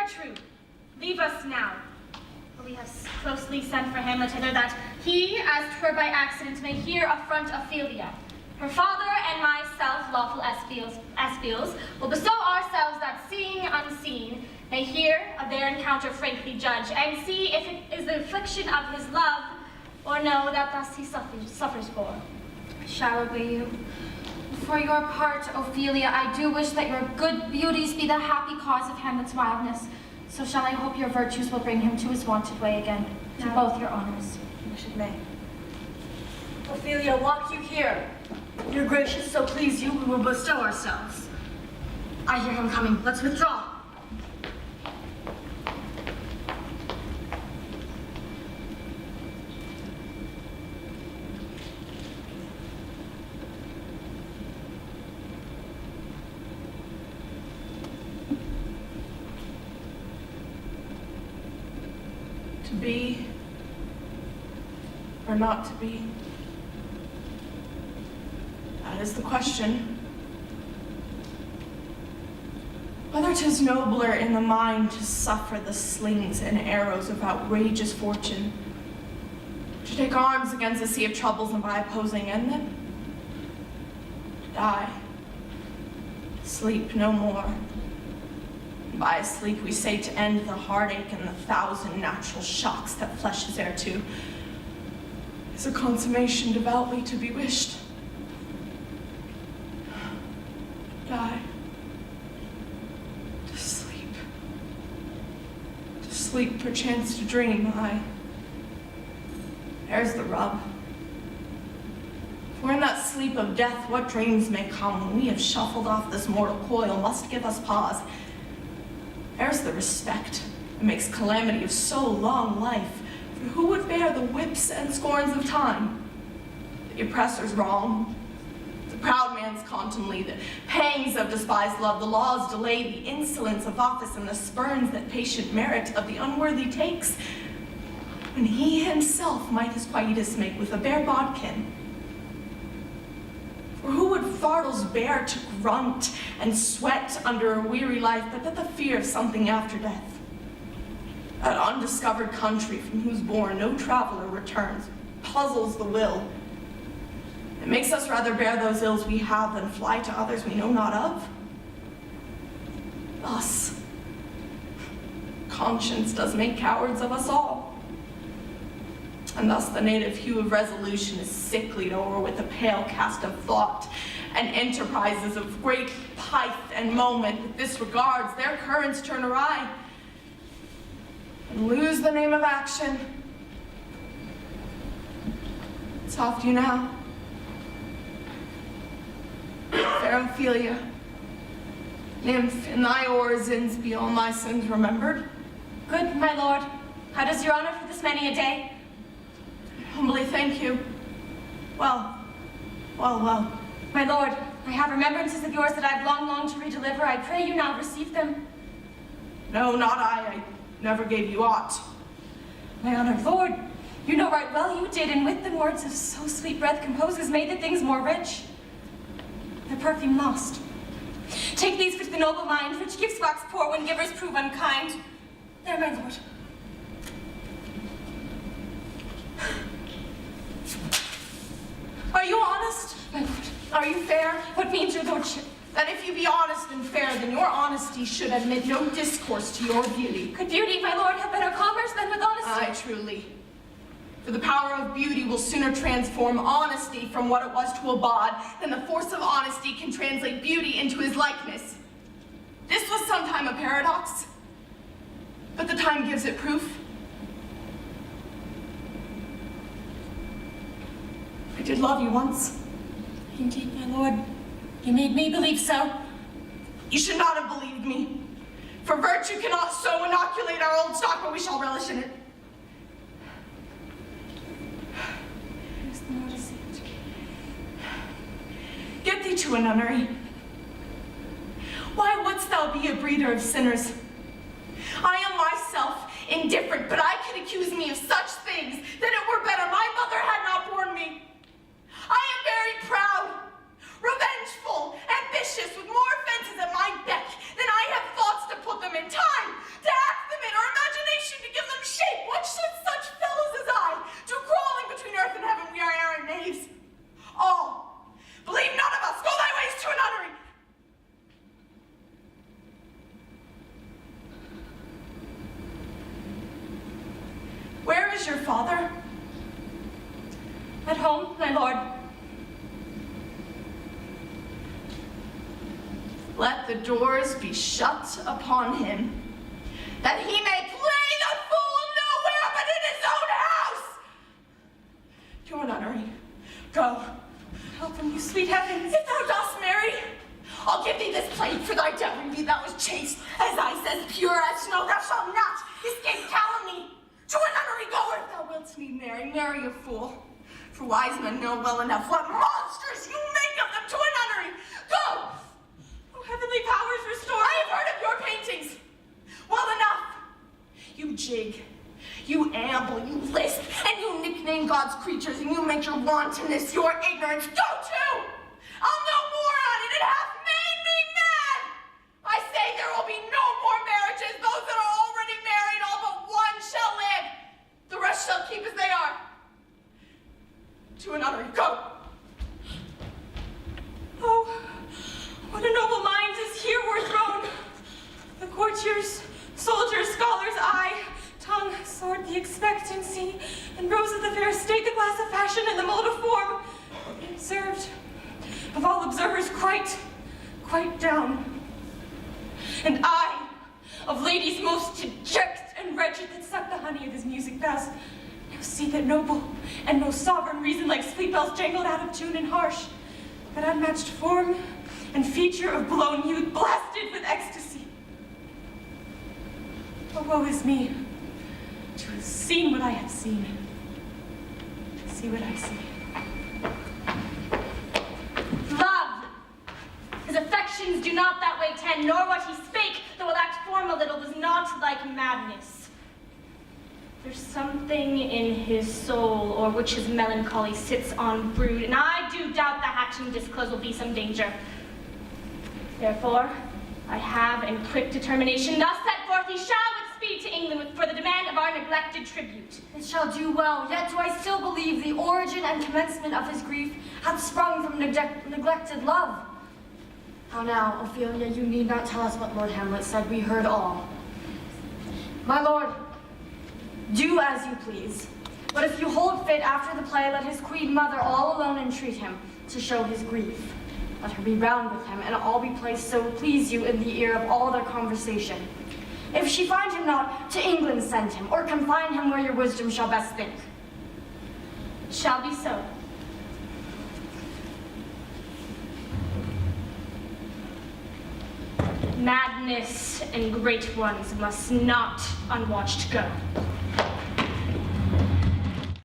Gertrude, leave us now. For we have closely sent for Hamlet hither, that he, as 'twere by accident, may here affront Ophelia. Her father and myself, lawful espials, will bestow ourselves that, seeing unseen, may hear of their encounter frankly judge, and see if it is the affliction of his love, or know that thus he suffers for. I shall obey you. For your part, Ophelia, I do wish that your good beauties be the happy cause of Hamlet's wildness. So shall I hope your virtues will bring him to his wonted way again, to both your honors. Wish it may. Ophelia, walk you here. Your gracious so please you, we will bestow ourselves. I hear him coming. Let's withdraw. To be or not to be? That is the question. Whether 'tis nobler in the mind to suffer the slings and arrows of outrageous fortune, to take arms against a sea of troubles and by opposing end them, to die, sleep no more. By sleep we say to end the heartache and the 1,000 natural shocks that flesh is heir to, is a consummation devoutly to be wished. Die. To sleep perchance to dream, aye. There's the rub. For in that sleep of death, what dreams may come when we have shuffled off this mortal coil must give us pause. There's the respect that makes calamity of so long life, for who would bear the whips and scorns of time? The oppressor's wrong, the proud man's contumely, the pangs of despised love, the law's delay, the insolence of office, and the spurns that patient merit of the unworthy takes, when he himself might his quietus make with a bare bodkin. For who would fardels bear to grunt and sweat under a weary life, but the fear of something after death? That undiscovered country from whose bourne no traveler returns puzzles the will. It makes us rather bear those ills we have than fly to others we know not of. Thus, conscience does make cowards of us all. And thus the native hue of resolution is sicklied o'er with the pale cast of thought, and enterprises of great pith and moment with disregards their currents turn awry, and lose the name of action. It's off to you now. Fair Ophelia, nymph, in thy orisons be all my sins remembered. Good, my lord. How does your honor for this many a day? Humbly thank you. Well. My lord, I have remembrances of yours that I've long longed to redeliver. I pray you now receive them. No, not I never gave you aught. My honored lord, you know right well you did, and with them words of so sweet breath composes made the things more rich. Their perfume lost. Take these for the noble mind, which gives wax poor when givers prove unkind. There, my lord. Are you honest? My lord. Are you fair? What means your lordship? That if you be honest and fair, then your honesty should admit no discourse to your beauty. Could beauty, my lord, have better commerce than with honesty? Aye, truly. For the power of beauty will sooner transform honesty from what it was to a bawd than the force of honesty can translate beauty into his likeness. This was sometime a paradox, but the time gives it proof. I did love you once. Indeed, my lord. You made me believe so. You should not have believed me. For virtue cannot so inoculate our old stock, but we shall relish in it. There's the more deceit. Get thee to a nunnery. Why wouldst thou be a breeder of sinners? I am myself indifferent, but I can accuse me of such things that it were better my mother had not borne me. I am very proud, revengeful, ambitious, with more offenses at my beck than I have thoughts to put them in time to is your father? At home, my lord. Let the doors be shut upon him, that he may play the fool nowhere but in his own house. To a nunnery. Go. Help from you, sweet heavens. If thou dost marry, I'll give thee this plate for thy dowry, be thou as chaste as ice, as pure as snow. Thou shalt not escape calumny. To a nunnery go, if thou wilt me marry. Marry a fool. For wise men know well enough what monsters you make of them. To a nunnery. Go! Oh, heavenly powers restore. I have heard of your paintings. Well enough. You jig, you amble, you lisp, and you nickname God's creatures, and you make your wantonness, your ignorance. Go to! I'll no more on it. It hath made me mad. I say there will be no more marriages. Those that are already married, all but one shall live. The rest shall keep as they are. To a nunnery. Go! Oh, what a noble mind is here were thrown. The courtiers, soldiers, scholars, eye, tongue, sword, the expectancy, and rose of the fair state, the glass of fashion, and the mold of form, observed, of all observers quite down. And I, of ladies most deject and wretched that suck the honey of his music best, now see that noble and most sovereign reason like sweet bells jangled out of tune and harsh, that unmatched form and feature of blown youth blasted with ecstasy. Oh, woe is me, to have seen what I have seen, to see what I see. Love! His affections do not that way tend, nor what he spake, though it lacked form a little, was not like madness. There's something in his soul, or which his melancholy sits on brood, and I do doubt the hatching disclose will be some danger. Therefore, I have in quick determination thus set forth, he shall with speed to England for the demand of our neglected tribute. It shall do well, yet do I still believe the origin and commencement of his grief hath sprung from neglected love. How now, Ophelia, you need not tell us what Lord Hamlet said, we heard all. My lord, do as you please, but if you hold fit after the play, let his queen mother all alone entreat him to show his grief. Let her be round with him, and all be placed so please you in the ear of all their conversation. If she find him not, to England send him, or confine him where your wisdom shall best think. It shall be so. Madness and great ones must not unwatched go.